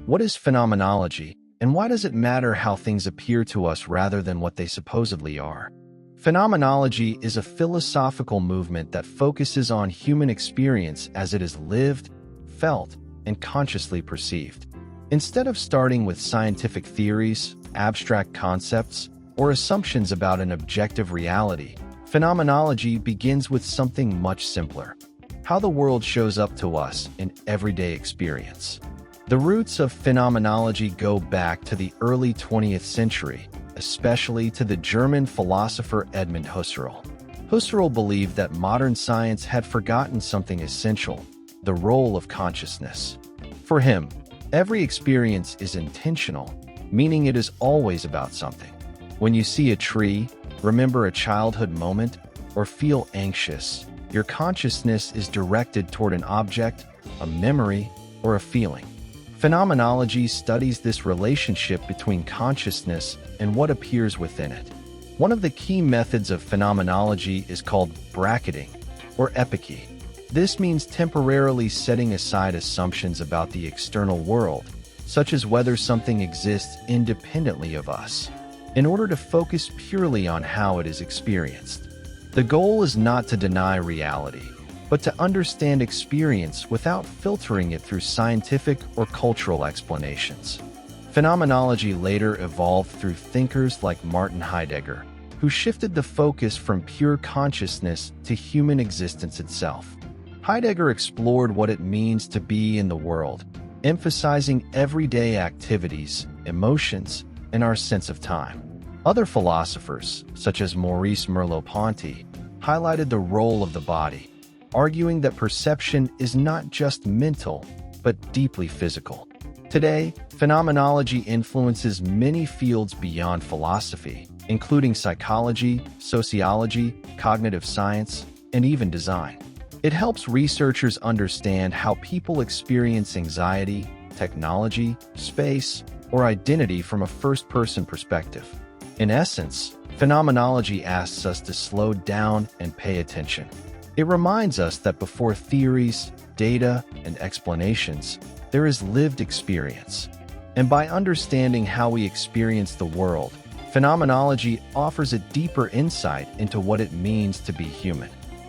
What is phenomenology, and why does it matter how things appear to us rather than what they supposedly are? Phenomenology is a philosophical movement that focuses on human experience as it is lived, felt, and consciously perceived. Instead of starting with scientific theories, abstract concepts, or assumptions about an objective reality, phenomenology begins with something much simpler: how the world shows up to us in everyday experience. The roots of phenomenology go back to the early 20th century, especially to the German philosopher Edmund Husserl. Husserl believed that modern science had forgotten something essential: the role of consciousness. For him, every experience is intentional, meaning it is always about something. When you see a tree, remember a childhood moment, or feel anxious, your consciousness is directed toward an object, a memory, or a feeling. Phenomenology studies this relationship between consciousness and what appears within it. One of the key methods of phenomenology is called bracketing, or epiche. This means temporarily setting aside assumptions about the external world, such as whether something exists independently of us, in order to focus purely on how it is experienced. The goal is not to deny reality, but to understand experience without filtering it through scientific or cultural explanations. Phenomenology later evolved through thinkers like Martin Heidegger, who shifted the focus from pure consciousness to human existence itself. Heidegger explored what it means to be in the world, emphasizing everyday activities, emotions, and our sense of time. Other philosophers, such as Maurice Merleau-Ponty, highlighted the role of the body, arguing that perception is not just mental, but deeply physical. Today, phenomenology influences many fields beyond philosophy, including psychology, sociology, cognitive science, and even design. It helps researchers understand how people experience anxiety, technology, space, or identity from a first-person perspective. In essence, phenomenology asks us to slow down and pay attention. It reminds us that before theories, data, and explanations, there is lived experience. And by understanding how we experience the world, phenomenology offers a deeper insight into what it means to be human.